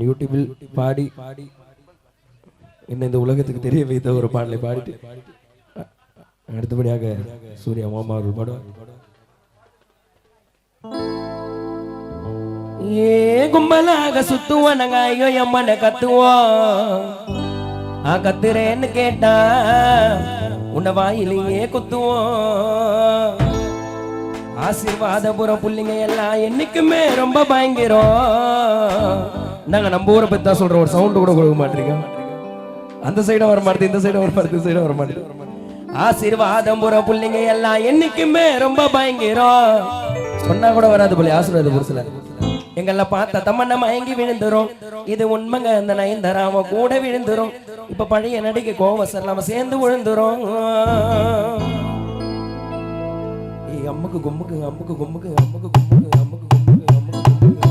நான் யூடியூபில் பாடி என்ன இந்த உலகத்துக்கு தெரிய வைத்த ஒரு பாடலை பாடிட்டு அடுத்தபடியாக சூர்யா மாமா அவர்கள் பாடுவார். ஏ கும்பலாக சுத்துவானங்க ஐயோ எம்மனை கத்துவோம் கத்துறேன்னு கேட்டா உன்னை வாயிலேயே குத்துவோம். ஆசீர்வாதபுரம் புள்ளிங்க எல்லாம் என்னைக்குமே ரொம்ப பயங்கரம். நாங்க நம்ம ஊரை பத்தி தான் சொல்றோம், ஒரு சவுண்ட் கூட கொடுக்க மாட்டீங்க. அந்த சைடும் வர மாட்டேது, இந்த சைடும் வர மாட்டேது, இந்த சைடும் வர மாட்டேது. ஆசீர்வாதபுரம் புள்ளிங்க எல்லாம் என்னைக்குமே ரொம்ப பயங்கரம். சொன்னா கூட வராது போல ஆசீர்வாத புருஷல எங்கெல்லாம் பார்த்தா தம்மண்ண மயங்கி விழுந்துரும். இது உண்மைங்க, அந்த நயன்தாராம கூட விழுந்துரும். இப்ப பழைய நடிகை கோவசர் நம்ம சேர்ந்து விழுந்துரும். அம்முக்கு கும்முக்கு அம்முக்கு கும்முக்கு அம்முக்கு கும்முக்கு அம்முக்கு கும்முக்கு அம்முக்கு கும்முக்கு.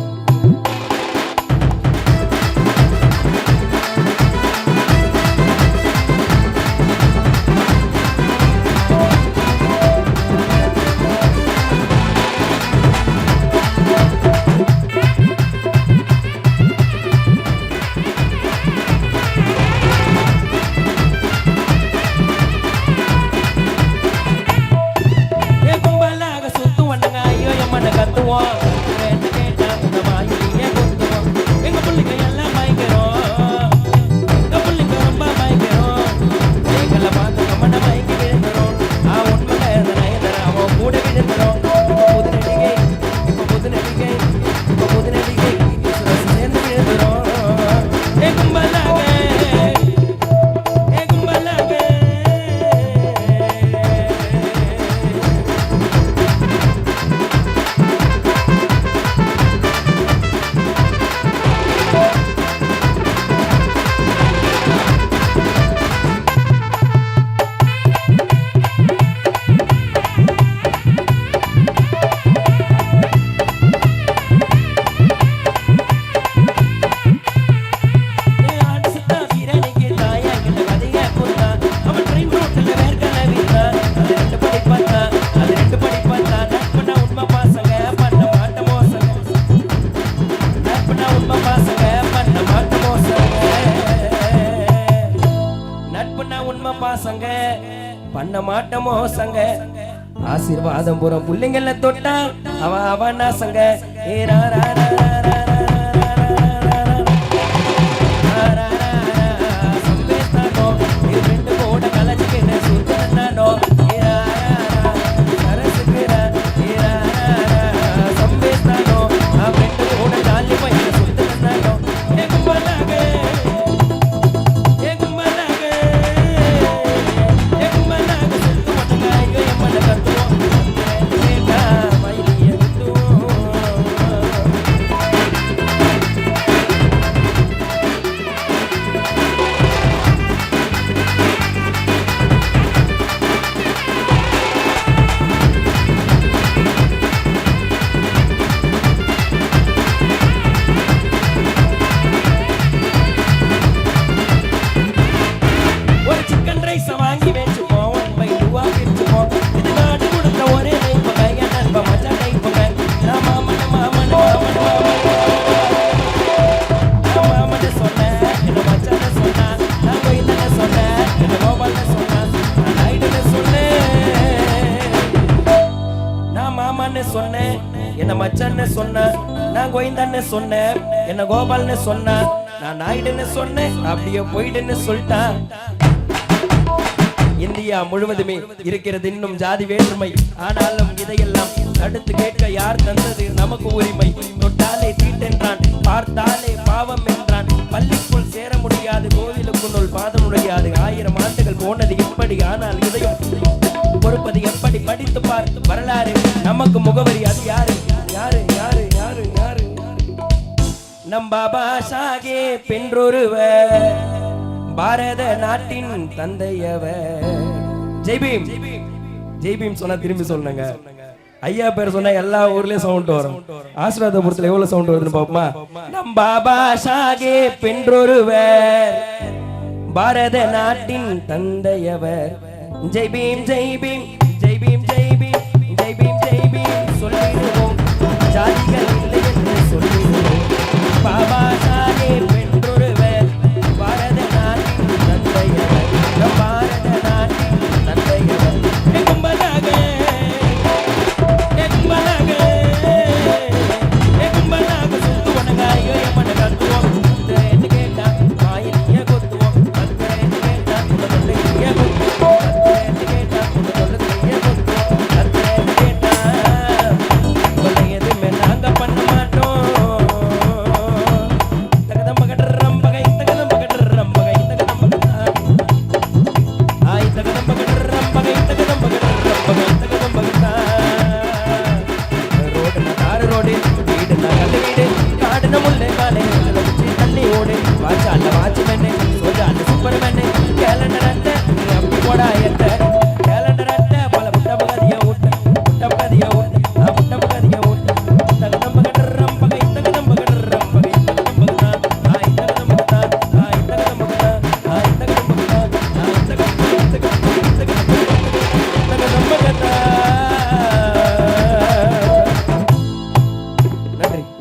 பண்ண மாட்டமோ சங்க ஆசீர்வாதம் புறம் புள்ளைங்கள தொட்டா அவனா சங்க சொன்னேன், என்ன மச்சான்னு சொன்ன, நான் கோவிந்தன்னு சொன்னேன், என்ன கோபால்னு சொன்ன, நான் நாயுடுன்னு சொன்னேன், அப்படியே போயிடுன்னு சொல்லிட்டான். இந்தியா முழுவதுமே இருக்கிறது இன்னும் ஜாதி வேற்றுமை. ஆனாலும் இதையெல்லாம் தடுத்து கேட்க யார் தந்தது நமக்கு உரிமை? தொட்டாலே தீட்டென்றான், பார்த்தாலே பாவம் என்றான். பள்ளிக்குள் சேர முடியாது, கோவிலுக்குள் பாதம் நுழையாது. 1000 ஆண்டுகள் போனது எப்படி, ஆனால் இதையும் பொறுப்பது எப்படி? படித்து பார்த்து வரலாறு நமக்கு முகவரி. அது யாரு யாரு யாரு யாரு யாரு? நம் பாபா சாஹேப் என்றொருவர், பாரத நாட்டின் தந்தையவர். ஜெய்பீம் ஜெய்பீம் சொன்னா திரும்பி சொல்லுங்க. ஐயா பேர் சொன்னா எல்லா ஊர்லயும் சவுண்ட் வரும். ஆசீர்வாதபுரத்துல எவ்வளவு சவுண்ட் வருதுன்னு பாப்போமா? நம் பாபா சாஹேப் என்றொருவர், பாரத நாட்டின் தந்தையவர். ஜெய் பீம் ஜெய் பீம் ஜெய் பீம் ஜெய் பீம் ஜெய் பீம் ஜெய் பீம் சொல்லிடுவோம், ஜாதிகள் இல்லை என்று சொல்லிடுவோம். பாபா சாஹேப்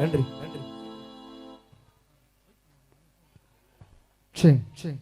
நன்றி. சரி, சரி.